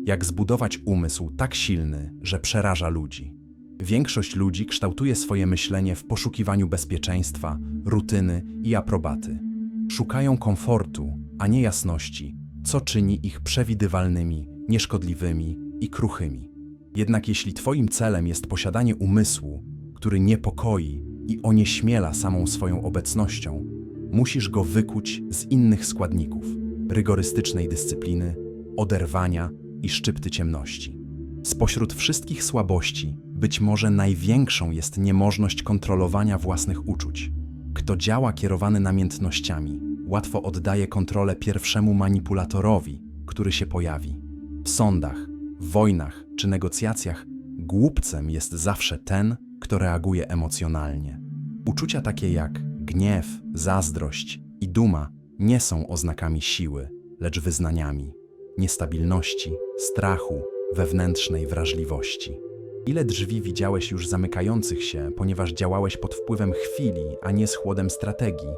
Jak zbudować umysł tak silny, że przeraża ludzi. Większość ludzi kształtuje swoje myślenie w poszukiwaniu bezpieczeństwa, rutyny i aprobaty. Szukają komfortu, a nie jasności, co czyni ich przewidywalnymi, nieszkodliwymi i kruchymi. Jednak jeśli twoim celem jest posiadanie umysłu, który niepokoi i onieśmiela samą swoją obecnością, musisz go wykuć z innych składników: rygorystycznej dyscypliny, oderwania i szczypty ciemności. Spośród wszystkich słabości, być może największą jest niemożność kontrolowania własnych uczuć. Kto działa kierowany namiętnościami, łatwo oddaje kontrolę pierwszemu manipulatorowi, który się pojawi. W sądach, w wojnach czy negocjacjach głupcem jest zawsze ten, kto reaguje emocjonalnie. Uczucia takie jak gniew, zazdrość i duma nie są oznakami siły, lecz wyznaniami niestabilności, strachu, wewnętrznej wrażliwości. Ile drzwi widziałeś już zamykających się, ponieważ działałeś pod wpływem chwili, a nie z chłodem strategii?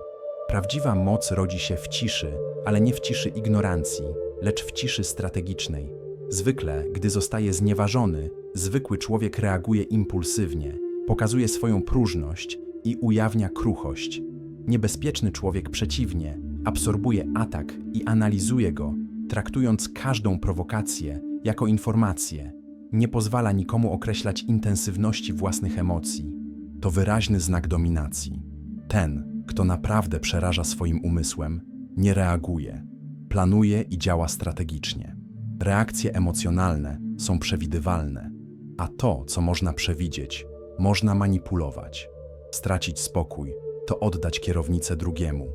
Prawdziwa moc rodzi się w ciszy, ale nie w ciszy ignorancji, lecz w ciszy strategicznej. Zwykle, gdy zostaje znieważony, zwykły człowiek reaguje impulsywnie, pokazuje swoją próżność i ujawnia kruchość. Niebezpieczny człowiek przeciwnie, absorbuje atak i analizuje go, traktując każdą prowokację jako informację. Nie pozwala nikomu określać intensywności własnych emocji. To wyraźny znak dominacji. Ten, kto naprawdę przeraża swoim umysłem, nie reaguje, planuje i działa strategicznie. Reakcje emocjonalne są przewidywalne, a to, co można przewidzieć, można manipulować. Stracić spokój to oddać kierownicę drugiemu.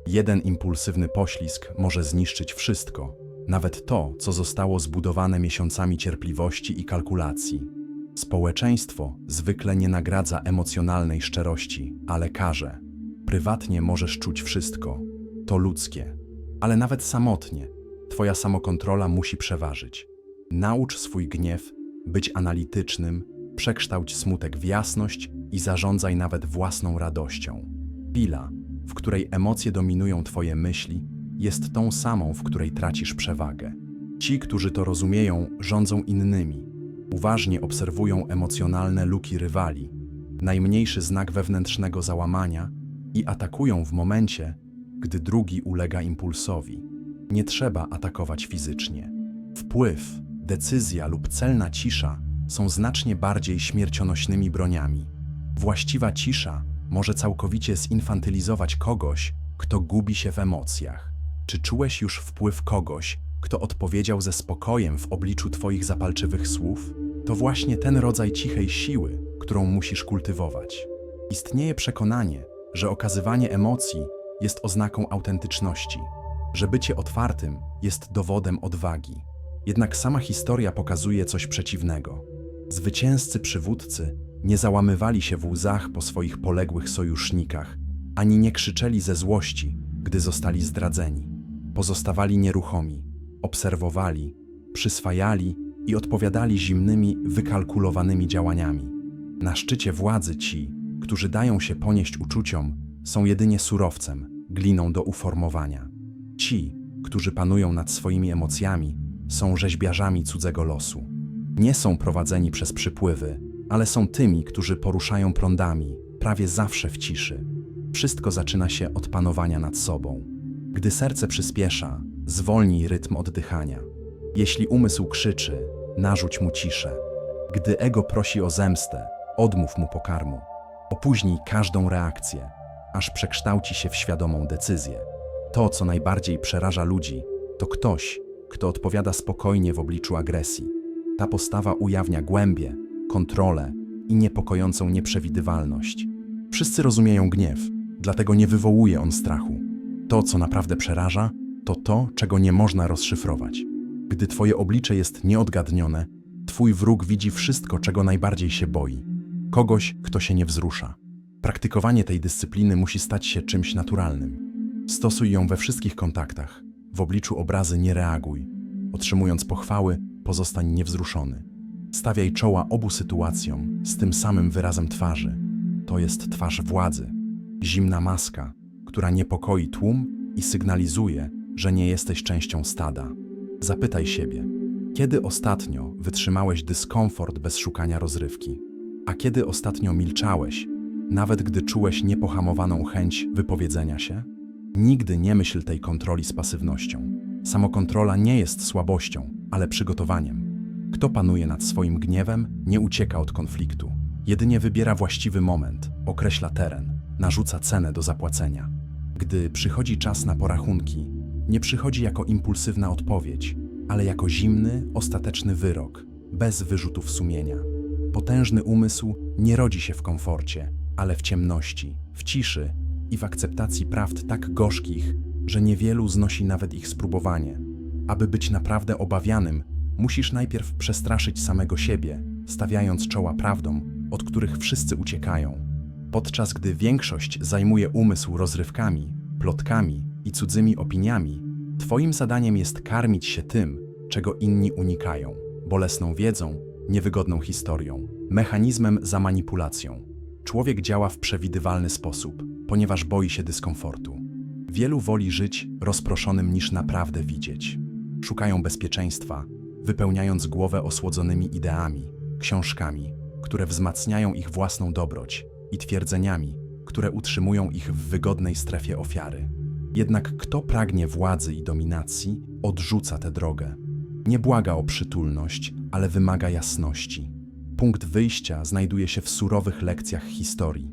Jeden impulsywny poślizg może zniszczyć wszystko, nawet to, co zostało zbudowane miesiącami cierpliwości i kalkulacji. Społeczeństwo zwykle nie nagradza emocjonalnej szczerości, ale karze. Prywatnie możesz czuć wszystko. To ludzkie. Ale nawet samotnie, twoja samokontrola musi przeważyć. Naucz swój gniew być analitycznym, przekształć smutek w jasność i zarządzaj nawet własną radością. Chwila, w której emocje dominują twoje myśli, jest tą samą, w której tracisz przewagę. Ci, którzy to rozumieją, rządzą innymi. Uważnie obserwują emocjonalne luki rywali, najmniejszy znak wewnętrznego załamania i atakują w momencie, gdy drugi ulega impulsowi. Nie trzeba atakować fizycznie. Wpływ, decyzja lub celna cisza są znacznie bardziej śmiercionośnymi broniami. Właściwa cisza może całkowicie zinfantylizować kogoś, kto gubi się w emocjach. Czy czułeś już wpływ kogoś, kto odpowiedział ze spokojem w obliczu twoich zapalczywych słów? To właśnie ten rodzaj cichej siły, którą musisz kultywować. Istnieje przekonanie, że okazywanie emocji jest oznaką autentyczności, że bycie otwartym jest dowodem odwagi. Jednak sama historia pokazuje coś przeciwnego. Zwycięzcy przywódcy nie załamywali się w łzach po swoich poległych sojusznikach, ani nie krzyczeli ze złości, gdy zostali zdradzeni. Pozostawali nieruchomi, obserwowali, przyswajali i odpowiadali zimnymi, wykalkulowanymi działaniami. Na szczycie władzy ci, którzy dają się ponieść uczuciom, są jedynie surowcem, gliną do uformowania. Ci, którzy panują nad swoimi emocjami, są rzeźbiarzami cudzego losu. Nie są prowadzeni przez przypływy, ale są tymi, którzy poruszają prądami, prawie zawsze w ciszy. Wszystko zaczyna się od panowania nad sobą. Gdy serce przyspiesza, zwolnij rytm oddychania. Jeśli umysł krzyczy, narzuć mu ciszę. Gdy ego prosi o zemstę, odmów mu pokarmu. Opóźnij każdą reakcję, aż przekształci się w świadomą decyzję. To, co najbardziej przeraża ludzi, to ktoś, kto odpowiada spokojnie w obliczu agresji. Ta postawa ujawnia głębię, kontrolę i niepokojącą nieprzewidywalność. Wszyscy rozumieją gniew, dlatego nie wywołuje on strachu. To, co naprawdę przeraża, to to, czego nie można rozszyfrować. Gdy twoje oblicze jest nieodgadnione, twój wróg widzi wszystko, czego najbardziej się boi. Kogoś, kto się nie wzrusza. Praktykowanie tej dyscypliny musi stać się czymś naturalnym. Stosuj ją we wszystkich kontaktach. W obliczu obrazy nie reaguj. Otrzymując pochwały, pozostań niewzruszony. Stawiaj czoła obu sytuacjom z tym samym wyrazem twarzy. To jest twarz władzy. Zimna maska, która niepokoi tłum i sygnalizuje, że nie jesteś częścią stada. Zapytaj siebie, Kiedy ostatnio wytrzymałeś dyskomfort bez szukania rozrywki? A kiedy ostatnio milczałeś, nawet gdy czułeś niepohamowaną chęć wypowiedzenia się? Nigdy nie myśl tej kontroli z pasywnością. Samokontrola nie jest słabością, ale przygotowaniem. Kto panuje nad swoim gniewem, nie ucieka od konfliktu. Jedynie wybiera właściwy moment, określa teren, narzuca cenę do zapłacenia. Gdy przychodzi czas na porachunki, nie przychodzi jako impulsywna odpowiedź, ale jako zimny, ostateczny wyrok, bez wyrzutów sumienia. Potężny umysł nie rodzi się w komforcie, ale w ciemności, w ciszy i w akceptacji prawd tak gorzkich, że niewielu znosi nawet ich spróbowanie. Aby być naprawdę obawianym, musisz najpierw przestraszyć samego siebie, stawiając czoła prawdom, od których wszyscy uciekają. Podczas gdy większość zajmuje umysł rozrywkami, plotkami i cudzymi opiniami, twoim zadaniem jest karmić się tym, czego inni unikają, bolesną wiedzą, niewygodną historią, mechanizmem za manipulacją. Człowiek działa w przewidywalny sposób, ponieważ boi się dyskomfortu. Wielu woli żyć rozproszonym niż naprawdę widzieć. Szukają bezpieczeństwa, wypełniając głowę osłodzonymi ideami, książkami, które wzmacniają ich własną dobroć i twierdzeniami, które utrzymują ich w wygodnej strefie ofiary. Jednak kto pragnie władzy i dominacji, odrzuca tę drogę. Nie błaga o przytulność, ale wymaga jasności. Punkt wyjścia znajduje się w surowych lekcjach historii.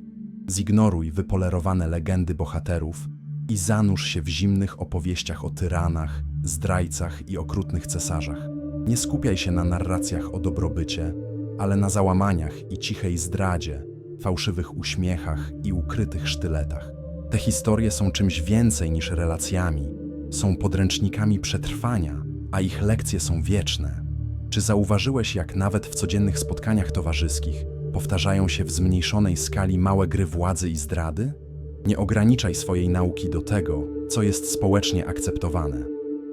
Zignoruj wypolerowane legendy bohaterów i zanurz się w zimnych opowieściach o tyranach, zdrajcach i okrutnych cesarzach. Nie skupiaj się na narracjach o dobrobycie, ale na załamaniach i cichej zdradzie, fałszywych uśmiechach i ukrytych sztyletach. Te historie są czymś więcej niż relacjami, są podręcznikami przetrwania, a ich lekcje są wieczne. Czy zauważyłeś, jak nawet w codziennych spotkaniach towarzyskich powtarzają się w zmniejszonej skali małe gry władzy i zdrady? Nie ograniczaj swojej nauki do tego, co jest społecznie akceptowane.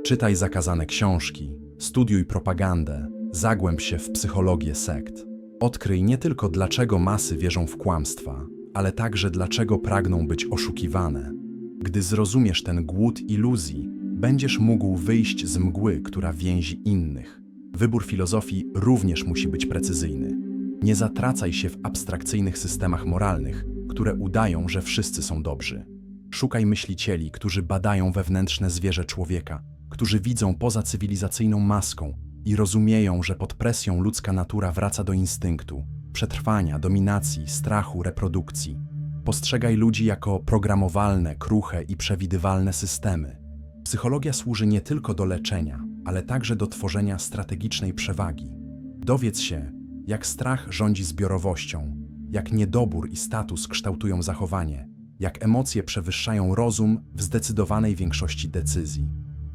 Czytaj zakazane książki, studiuj propagandę, zagłęb się w psychologię sekt. Odkryj nie tylko dlaczego masy wierzą w kłamstwa, ale także dlaczego pragną być oszukiwane. Gdy zrozumiesz ten głód iluzji, będziesz mógł wyjść z mgły, która więzi innych. Wybór filozofii również musi być precyzyjny. Nie zatracaj się w abstrakcyjnych systemach moralnych, które udają, że wszyscy są dobrzy. Szukaj myślicieli, którzy badają wewnętrzne zwierzę człowieka, którzy widzą poza cywilizacyjną maską i rozumieją, że pod presją ludzka natura wraca do instynktu, przetrwania, dominacji, strachu, reprodukcji. Postrzegaj ludzi jako programowalne, kruche i przewidywalne systemy. Psychologia służy nie tylko do leczenia, ale także do tworzenia strategicznej przewagi. Dowiedz się, jak strach rządzi zbiorowością, jak niedobór i status kształtują zachowanie, jak emocje przewyższają rozum w zdecydowanej większości decyzji.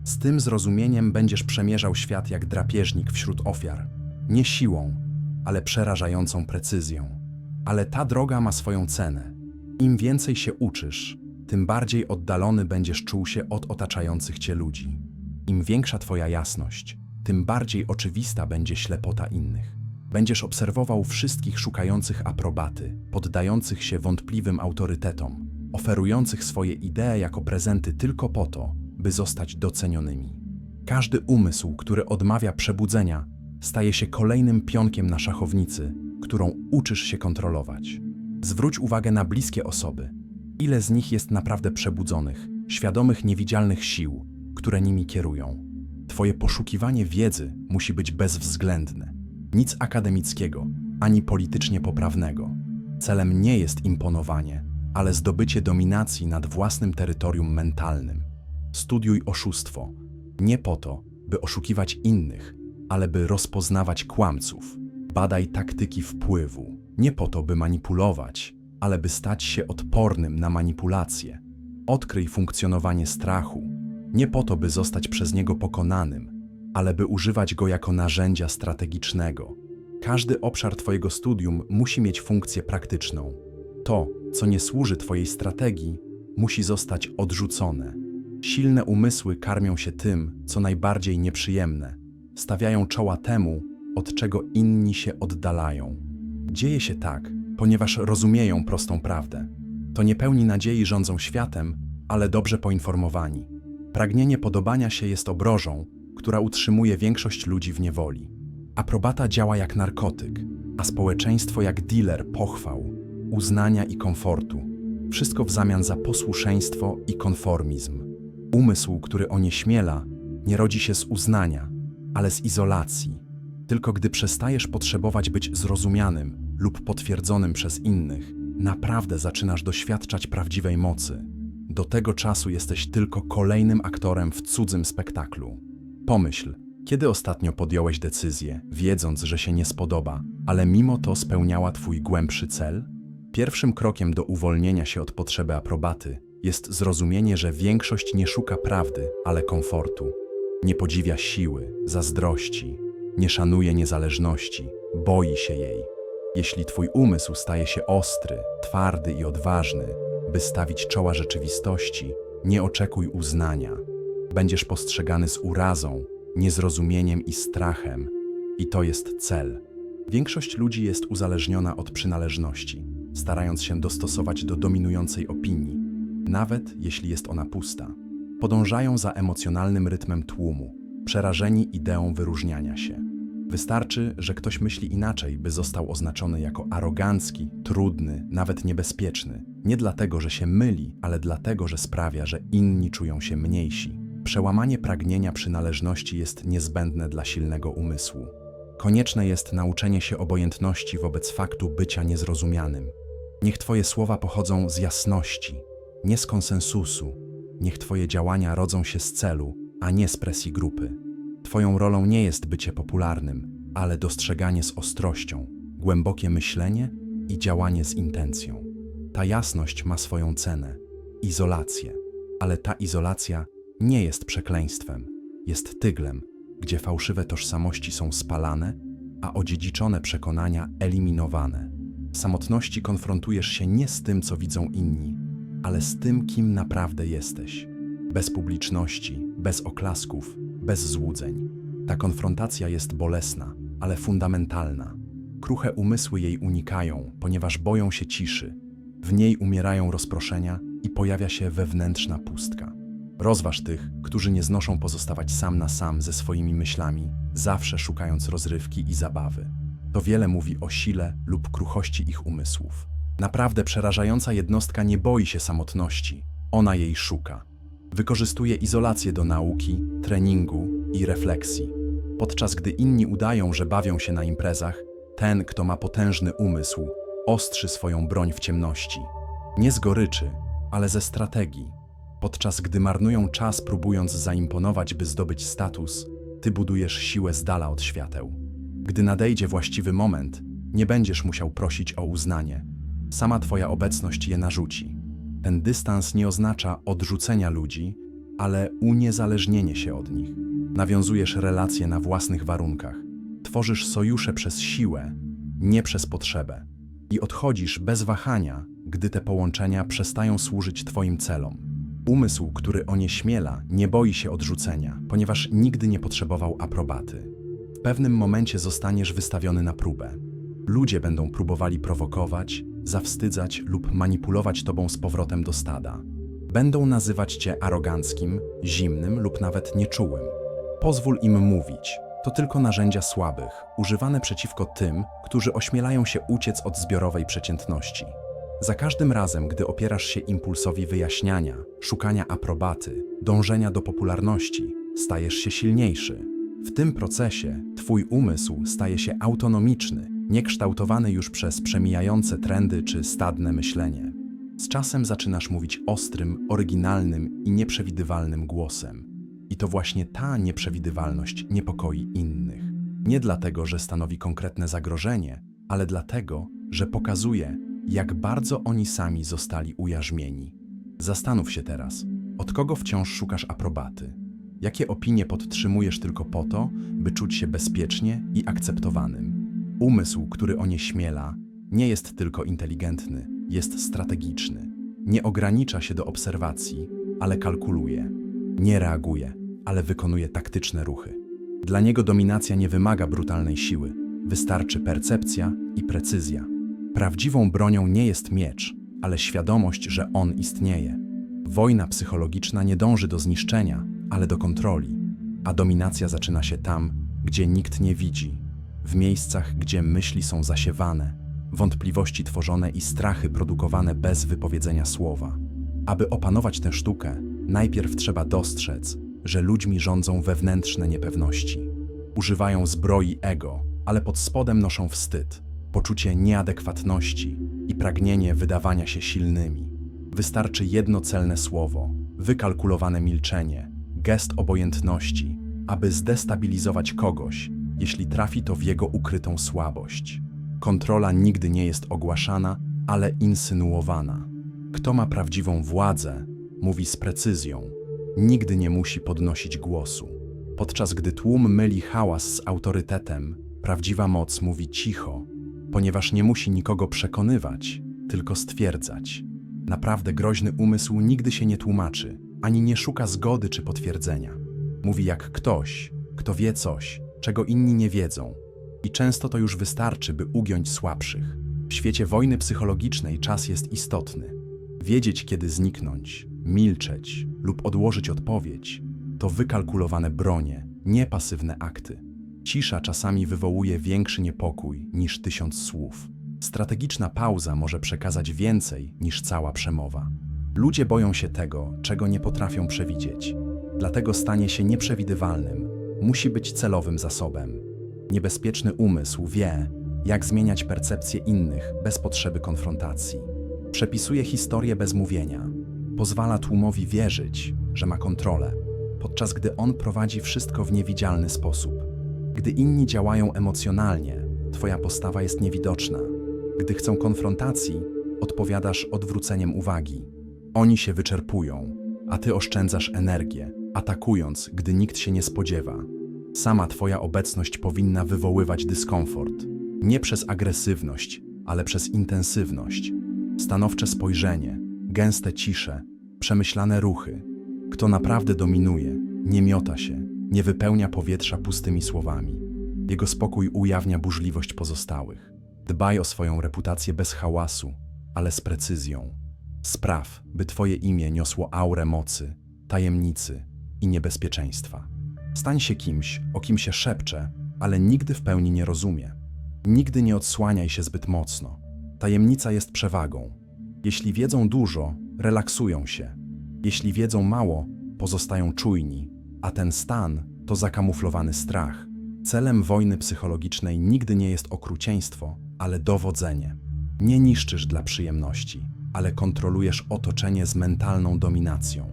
Z tym zrozumieniem będziesz przemierzał świat jak drapieżnik wśród ofiar, nie siłą, ale przerażającą precyzją. Ale ta droga ma swoją cenę. Im więcej się uczysz, tym bardziej oddalony będziesz czuł się od otaczających cię ludzi. Im większa twoja jasność, tym bardziej oczywista będzie ślepota innych. Będziesz obserwował wszystkich szukających aprobaty, poddających się wątpliwym autorytetom, oferujących swoje idee jako prezenty tylko po to, by zostać docenionymi. Każdy umysł, który odmawia przebudzenia, staje się kolejnym pionkiem na szachownicy, którą uczysz się kontrolować. Zwróć uwagę na bliskie osoby. Ile z nich jest naprawdę przebudzonych, świadomych niewidzialnych sił, które nimi kierują. Twoje poszukiwanie wiedzy musi być bezwzględne. Nic akademickiego, ani politycznie poprawnego. Celem nie jest imponowanie, ale zdobycie dominacji nad własnym terytorium mentalnym. Studiuj oszustwo, nie po to, by oszukiwać innych, ale by rozpoznawać kłamców. Badaj taktyki wpływu, nie po to, by manipulować, ale by stać się odpornym na manipulacje. Odkryj funkcjonowanie strachu, nie po to, by zostać przez niego pokonanym, ale by używać go jako narzędzia strategicznego. Każdy obszar twojego studium musi mieć funkcję praktyczną. To, co nie służy twojej strategii, musi zostać odrzucone. Silne umysły karmią się tym, co najbardziej nieprzyjemne. Stawiają czoła temu, od czego inni się oddalają. Dzieje się tak, ponieważ rozumieją prostą prawdę. To niepełni nadziei rządzą światem, ale dobrze poinformowani. Pragnienie podobania się jest obrożą, która utrzymuje większość ludzi w niewoli. Aprobata działa jak narkotyk, a społeczeństwo jak dealer pochwał, uznania i komfortu. Wszystko w zamian za posłuszeństwo i konformizm. Umysł, który onieśmiela, nie rodzi się z uznania, ale z izolacji. Tylko gdy przestajesz potrzebować być zrozumianym lub potwierdzonym przez innych, naprawdę zaczynasz doświadczać prawdziwej mocy. Do tego czasu jesteś tylko kolejnym aktorem w cudzym spektaklu. Pomyśl, kiedy ostatnio podjąłeś decyzję, wiedząc, że się nie spodoba, ale mimo to spełniała twój głębszy cel? Pierwszym krokiem do uwolnienia się od potrzeby aprobaty jest zrozumienie, że większość nie szuka prawdy, ale komfortu. Nie podziwia siły, zazdrości, nie szanuje niezależności, boi się jej. Jeśli twój umysł staje się ostry, twardy i odważny, by stawić czoła rzeczywistości, nie oczekuj uznania. Będziesz postrzegany z urazą, niezrozumieniem i strachem. I to jest cel. Większość ludzi jest uzależniona od przynależności, starając się dostosować do dominującej opinii, nawet jeśli jest ona pusta. Podążają za emocjonalnym rytmem tłumu, przerażeni ideą wyróżniania się. Wystarczy, że ktoś myśli inaczej, by został oznaczony jako arogancki, trudny, nawet niebezpieczny. Nie dlatego, że się myli, ale dlatego, że sprawia, że inni czują się mniejsi. Przełamanie pragnienia przynależności jest niezbędne dla silnego umysłu. Konieczne jest nauczenie się obojętności wobec faktu bycia niezrozumianym. Niech twoje słowa pochodzą z jasności, nie z konsensusu. Niech twoje działania rodzą się z celu, a nie z presji grupy. Twoją rolą nie jest bycie popularnym, ale dostrzeganie z ostrością, głębokie myślenie i działanie z intencją. Ta jasność ma swoją cenę, izolację, ale ta izolacja nie jest przekleństwem, jest tyglem, gdzie fałszywe tożsamości są spalane, a odziedziczone przekonania eliminowane. W samotności konfrontujesz się nie z tym, co widzą inni, ale z tym, kim naprawdę jesteś. Bez publiczności, bez oklasków, bez złudzeń. Ta konfrontacja jest bolesna, ale fundamentalna. Kruche umysły jej unikają, ponieważ boją się ciszy. W niej umierają rozproszenia i pojawia się wewnętrzna pustka. Rozważ tych, którzy nie znoszą pozostawać sam na sam ze swoimi myślami, zawsze szukając rozrywki i zabawy. To wiele mówi o sile lub kruchości ich umysłów. Naprawdę przerażająca jednostka nie boi się samotności, ona jej szuka. Wykorzystuje izolację do nauki, treningu i refleksji. Podczas gdy inni udają, że bawią się na imprezach, ten, kto ma potężny umysł, ostrzy swoją broń w ciemności. Nie z goryczy, ale ze strategii. Podczas gdy marnują czas próbując zaimponować, by zdobyć status, ty budujesz siłę z dala od świateł. Gdy nadejdzie właściwy moment, nie będziesz musiał prosić o uznanie. Sama twoja obecność je narzuci. Ten dystans nie oznacza odrzucenia ludzi, ale uniezależnienie się od nich. Nawiązujesz relacje na własnych warunkach. Tworzysz sojusze przez siłę, nie przez potrzebę. I odchodzisz bez wahania, gdy te połączenia przestają służyć twoim celom. Umysł, który onieśmiela, nie boi się odrzucenia, ponieważ nigdy nie potrzebował aprobaty. W pewnym momencie zostaniesz wystawiony na próbę. Ludzie będą próbowali prowokować, zawstydzać lub manipulować tobą z powrotem do stada. Będą nazywać cię aroganckim, zimnym lub nawet nieczułym. Pozwól im mówić. To tylko narzędzia słabych, używane przeciwko tym, którzy ośmielają się uciec od zbiorowej przeciętności. Za każdym razem, gdy opierasz się impulsowi wyjaśniania, szukania aprobaty, dążenia do popularności, stajesz się silniejszy. W tym procesie twój umysł staje się autonomiczny, niekształtowany już przez przemijające trendy czy stadne myślenie. Z czasem zaczynasz mówić ostrym, oryginalnym i nieprzewidywalnym głosem. I to właśnie ta nieprzewidywalność niepokoi innych. Nie dlatego, że stanowi konkretne zagrożenie, ale dlatego, że pokazuje, jak bardzo oni sami zostali ujarzmieni. Zastanów się teraz, od kogo wciąż szukasz aprobaty? Jakie opinie podtrzymujesz tylko po to, by czuć się bezpiecznie i akceptowanym? Umysł, który onieśmiela, nie jest tylko inteligentny, jest strategiczny. Nie ogranicza się do obserwacji, ale kalkuluje. Nie reaguje, ale wykonuje taktyczne ruchy. Dla niego dominacja nie wymaga brutalnej siły, wystarczy percepcja i precyzja. Prawdziwą bronią nie jest miecz, ale świadomość, że on istnieje. Wojna psychologiczna nie dąży do zniszczenia, ale do kontroli. A dominacja zaczyna się tam, gdzie nikt nie widzi, w miejscach, gdzie myśli są zasiewane, wątpliwości tworzone i strachy produkowane bez wypowiedzenia słowa. Aby opanować tę sztukę, najpierw trzeba dostrzec, że ludźmi rządzą wewnętrzne niepewności. Używają zbroi ego, ale pod spodem noszą wstyd, poczucie nieadekwatności i pragnienie wydawania się silnymi. Wystarczy jedno celne słowo, wykalkulowane milczenie, gest obojętności, aby zdestabilizować kogoś, jeśli trafi to w jego ukrytą słabość. Kontrola nigdy nie jest ogłaszana, ale insynuowana. Kto ma prawdziwą władzę, mówi z precyzją. Nigdy nie musi podnosić głosu. Podczas gdy tłum myli hałas z autorytetem, prawdziwa moc mówi cicho, ponieważ nie musi nikogo przekonywać, tylko stwierdzać. Naprawdę groźny umysł nigdy się nie tłumaczy, ani nie szuka zgody czy potwierdzenia. Mówi jak ktoś, kto wie coś, czego inni nie wiedzą. I często to już wystarczy, by ugiąć słabszych. W świecie wojny psychologicznej czas jest istotny. Wiedzieć, kiedy zniknąć, milczeć lub odłożyć odpowiedź, to wykalkulowane bronie, nie pasywne akty. Cisza czasami wywołuje większy niepokój niż 1000 słów. Strategiczna pauza może przekazać więcej niż cała przemowa. Ludzie boją się tego, czego nie potrafią przewidzieć. Dlatego stanie się nieprzewidywalnym. Musi być celowym zasobem. Niebezpieczny umysł wie, jak zmieniać percepcję innych bez potrzeby konfrontacji. Przepisuje historię bez mówienia. Pozwala tłumowi wierzyć, że ma kontrolę, podczas gdy on prowadzi wszystko w niewidzialny sposób. Gdy inni działają emocjonalnie, twoja postawa jest niewidoczna. Gdy chcą konfrontacji, odpowiadasz odwróceniem uwagi. Oni się wyczerpują, a ty oszczędzasz energię, atakując, gdy nikt się nie spodziewa. Sama twoja obecność powinna wywoływać dyskomfort. Nie przez agresywność, ale przez intensywność. Stanowcze spojrzenie, gęste cisze, przemyślane ruchy. Kto naprawdę dominuje, nie miota się, nie wypełnia powietrza pustymi słowami. Jego spokój ujawnia burzliwość pozostałych. Dbaj o swoją reputację bez hałasu, ale z precyzją. Spraw, by twoje imię niosło aurę mocy, tajemnicy i niebezpieczeństwa. Stań się kimś, o kim się szepcze, ale nigdy w pełni nie rozumie. Nigdy nie odsłaniaj się zbyt mocno. Tajemnica jest przewagą. Jeśli wiedzą dużo, relaksują się. Jeśli wiedzą mało, pozostają czujni, a ten stan to zakamuflowany strach. Celem wojny psychologicznej nigdy nie jest okrucieństwo, ale dowodzenie. Nie niszczysz dla przyjemności, ale kontrolujesz otoczenie z mentalną dominacją.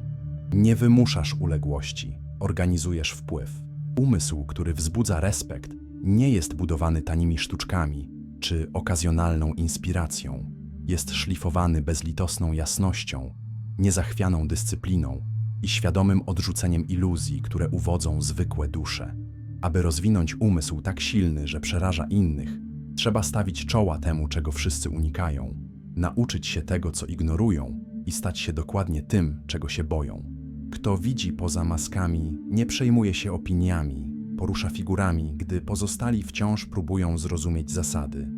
Nie wymuszasz uległości, organizujesz wpływ. Umysł, który wzbudza respekt, nie jest budowany tanimi sztuczkami czy okazjonalną inspiracją. Jest szlifowany bezlitosną jasnością, niezachwianą dyscypliną i świadomym odrzuceniem iluzji, które uwodzą zwykłe dusze. Aby rozwinąć umysł tak silny, że przeraża innych, trzeba stawić czoła temu, czego wszyscy unikają, nauczyć się tego, co ignorują i stać się dokładnie tym, czego się boją. Kto widzi poza maskami, nie przejmuje się opiniami, porusza figurami, gdy pozostali wciąż próbują zrozumieć zasady.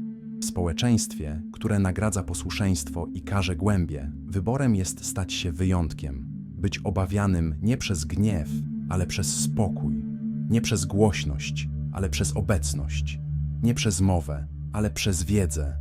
W społeczeństwie, które nagradza posłuszeństwo i karze głębie, wyborem jest stać się wyjątkiem, być obawianym nie przez gniew, ale przez spokój, nie przez głośność, ale przez obecność, nie przez mowę, ale przez wiedzę,